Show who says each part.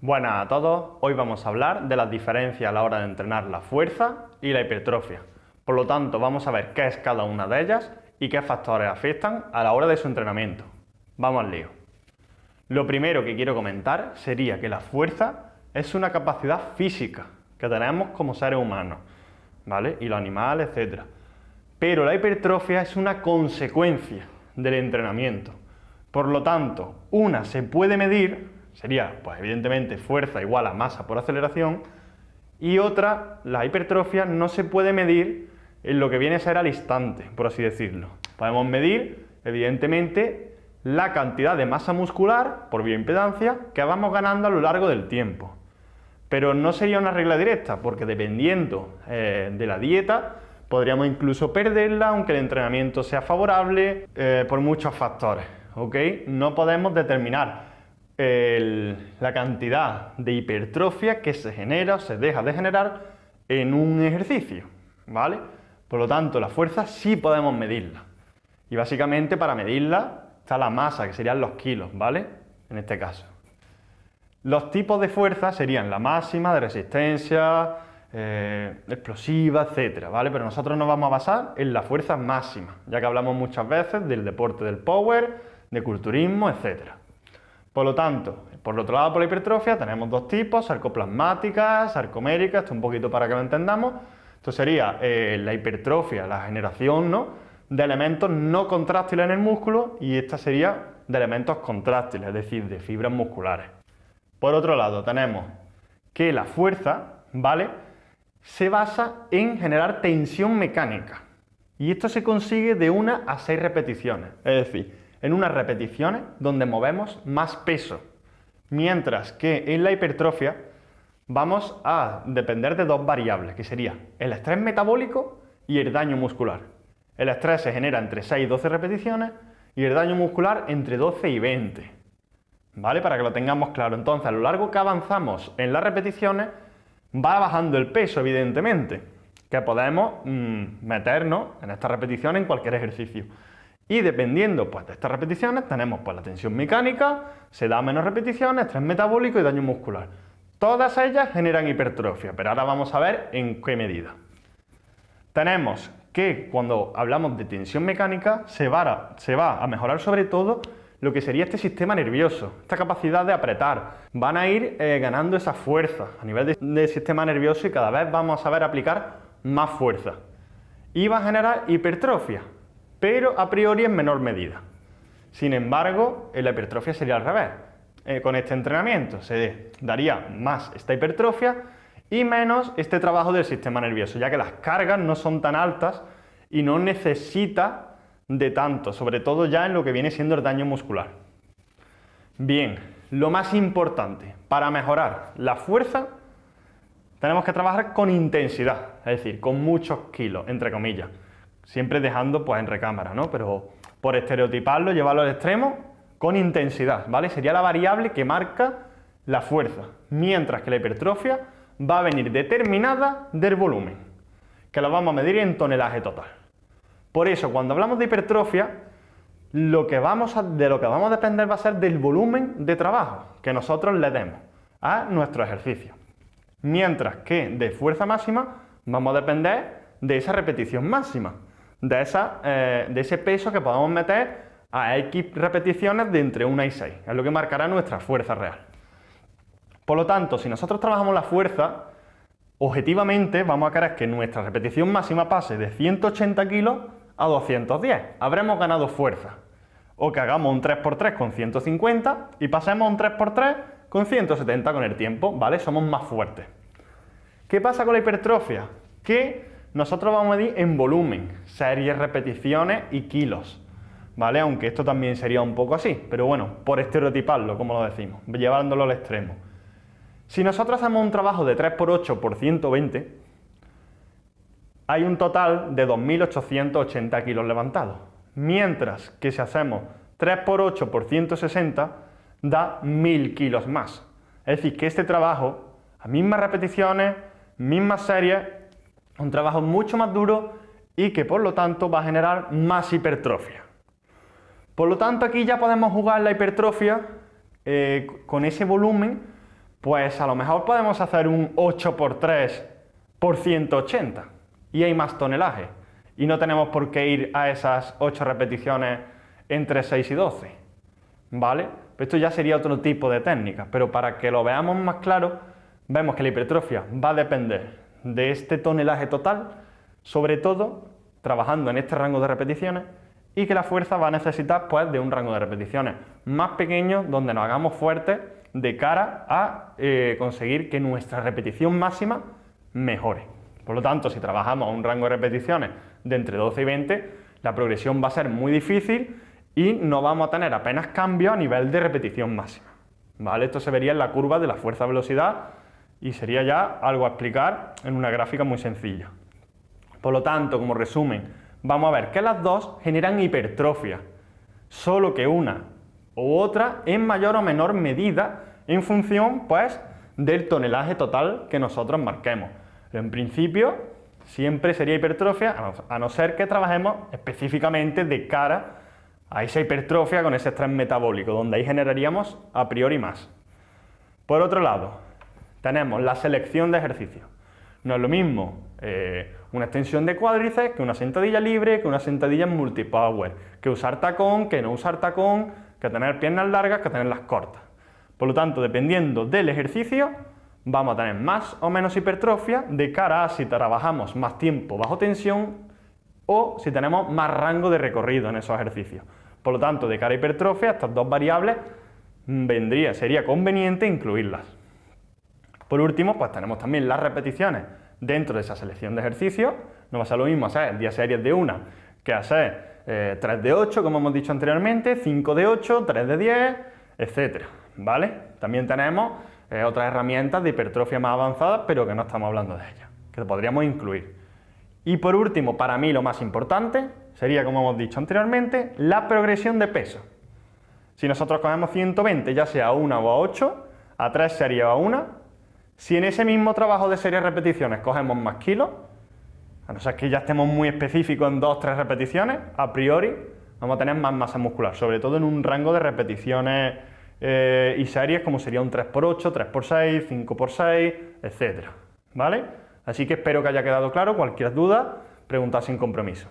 Speaker 1: Buenas a todos, hoy vamos a hablar de las diferencias a la hora de entrenar la fuerza y la hipertrofia. Por lo tanto, vamos a ver qué es cada una de ellas y qué factores afectan a la hora de su entrenamiento. Vamos al lío. Lo primero que quiero comentar sería que la fuerza es una capacidad física que tenemos como seres humanos, ¿vale? Y los animales, etc. Pero la hipertrofia es una consecuencia del entrenamiento. Por lo tanto, una se puede medir, sería, pues evidentemente, fuerza igual a masa por aceleración, y otra, la hipertrofia, no se puede medir en lo que viene a ser al instante, por así decirlo. Podemos medir, evidentemente, la cantidad de masa muscular, por bioimpedancia, que vamos ganando a lo largo del tiempo. Pero no sería una regla directa, porque dependiendo de la dieta, podríamos incluso perderla, aunque el entrenamiento sea favorable, por muchos factores, ¿ok? No podemos determinar la cantidad de hipertrofia que se genera o se deja de generar en un ejercicio, ¿vale? Por lo tanto, la fuerza sí podemos medirla. Y básicamente para medirla está la masa, que serían los kilos, ¿vale? En este caso. Los tipos de fuerza serían la máxima, de resistencia, explosiva, etcétera, ¿vale? Pero nosotros nos vamos a basar en la fuerza máxima, ya que hablamos muchas veces del deporte del power, de culturismo, etcétera. Por lo tanto, por el otro lado, por la hipertrofia, tenemos dos tipos, sarcoplasmática, sarcomérica, esto un poquito para que lo entendamos. Esto sería la hipertrofia, la generación, ¿no?, de elementos no contráctiles en el músculo, y esta sería de elementos contráctiles, es decir, de fibras musculares. Por otro lado, tenemos que la fuerza, ¿vale?, se basa en generar tensión mecánica, y esto se consigue de 1 a 6 repeticiones, es decir, en unas repeticiones donde movemos más peso, mientras que en la hipertrofia vamos a depender de dos variables, que sería el estrés metabólico y el daño muscular. El estrés se genera entre 6 y 12 repeticiones y el daño muscular entre 12 y 20, ¿vale? Para que lo tengamos claro. Entonces, a lo largo que avanzamos en las repeticiones, va bajando el peso, evidentemente, que podemos meternos en estas repeticiones en cualquier ejercicio. Y dependiendo, pues, de estas repeticiones, tenemos, pues, la tensión mecánica, se da menos repeticiones, estrés metabólico y daño muscular. Todas ellas generan hipertrofia, pero ahora vamos a ver en qué medida. Tenemos que cuando hablamos de tensión mecánica se va a mejorar sobre todo lo que sería este sistema nervioso, esta capacidad de apretar. Van a ir ganando esa fuerza a nivel del sistema nervioso y cada vez vamos a saber aplicar más fuerza. Y va a generar hipertrofia, pero a priori en menor medida. Sin embargo, en la hipertrofia sería al revés. Con este entrenamiento se daría más esta hipertrofia y menos este trabajo del sistema nervioso, ya que las cargas no son tan altas y no necesita de tanto, sobre todo ya en lo que viene siendo el daño muscular. Bien, lo más importante, para mejorar la fuerza, tenemos que trabajar con intensidad, es decir, con muchos kilos, entre comillas. Siempre dejando, pues, en recámara, ¿no? Pero por estereotiparlo, llevarlo al extremo, con intensidad, ¿vale? Sería la variable que marca la fuerza, mientras que la hipertrofia va a venir determinada del volumen, que lo vamos a medir en tonelaje total. Por eso, cuando hablamos de hipertrofia, de lo que vamos a depender va a ser del volumen de trabajo que nosotros le demos a nuestro ejercicio. Mientras que de fuerza máxima vamos a depender de esa repetición máxima, de ese peso que podamos meter a X repeticiones de entre 1 y 6, es lo que marcará nuestra fuerza real. Por lo tanto, si nosotros trabajamos la fuerza, objetivamente vamos a querer que nuestra repetición máxima pase de 180 kilos a 210, habremos ganado fuerza. O que hagamos un 3×3 con 150 y pasemos a un 3×3 con 170 con el tiempo, ¿vale? Somos más fuertes. ¿Qué pasa con la hipertrofia? Que nosotros vamos a medir en volumen, series, repeticiones y kilos, ¿vale? Aunque esto también sería un poco así, pero bueno, por estereotiparlo, como lo decimos, llevándolo al extremo. Si nosotros hacemos un trabajo de 3×8 por 120, hay un total de 2.880 kilos levantados, mientras que si hacemos 3×8 por 160, da 1.000 kilos más. Es decir, que este trabajo, a mismas repeticiones, mismas series, un trabajo mucho más duro y que por lo tanto va a generar más hipertrofia. Por lo tanto, aquí ya podemos jugar la hipertrofia con ese volumen Pues a lo mejor podemos hacer un 8×3 por 180 y hay más tonelaje. Y no tenemos por qué ir a esas 8 repeticiones entre 6 y 12. ¿Vale? Esto ya sería otro tipo de técnica, pero para que lo veamos más claro, vemos que la hipertrofia va a depender de este tonelaje total, sobre todo trabajando en este rango de repeticiones, y que la fuerza va a necesitar pues, de un rango de repeticiones más pequeño donde nos hagamos fuertes de cara a conseguir que nuestra repetición máxima mejore. Por lo tanto, si trabajamos a un rango de repeticiones de entre 12 y 20, la progresión va a ser muy difícil y no vamos a tener apenas cambios a nivel de repetición máxima. ¿Vale? Esto se vería en la curva de la fuerza-velocidad y sería ya algo a explicar en una gráfica muy sencilla. Por lo tanto, como resumen, vamos a ver que las dos generan hipertrofia, solo que una u otra en mayor o menor medida en función pues, del tonelaje total que nosotros marquemos. Pero en principio siempre sería hipertrofia, a no ser que trabajemos específicamente de cara a esa hipertrofia con ese estrés metabólico, donde ahí generaríamos a priori más. Por otro lado, tenemos la selección de ejercicios. No es lo mismo una extensión de cuádriceps que una sentadilla libre, que una sentadilla en multipower, que usar tacón, que no usar tacón, que tener piernas largas, que tenerlas cortas. Por lo tanto, dependiendo del ejercicio, vamos a tener más o menos hipertrofia de cara a si trabajamos más tiempo bajo tensión o si tenemos más rango de recorrido en esos ejercicios. Por lo tanto, de cara a hipertrofia, estas dos variables sería conveniente incluirlas. Por último, pues tenemos también las repeticiones dentro de esa selección de ejercicios. No va a ser lo mismo hacer 10 series de una que hacer 3 de 8, como hemos dicho anteriormente, 5 de 8, 3 de 10, etc. ¿Vale? También tenemos otras herramientas de hipertrofia más avanzadas, pero que no estamos hablando de ellas, que podríamos incluir. Y por último, para mí lo más importante sería, como hemos dicho anteriormente, la progresión de peso. Si nosotros cogemos 120, ya sea a 1 o a 8, a 3 series o a 1, si en ese mismo trabajo de series repeticiones cogemos más kilos, a no ser que ya estemos muy específicos en 2 o 3 repeticiones, a priori vamos a tener más masa muscular, sobre todo en un rango de repeticiones y series como sería un 3×8, 3×6, 5×6, etc. ¿Vale? Así que espero que haya quedado claro. Cualquier duda, preguntad sin compromiso.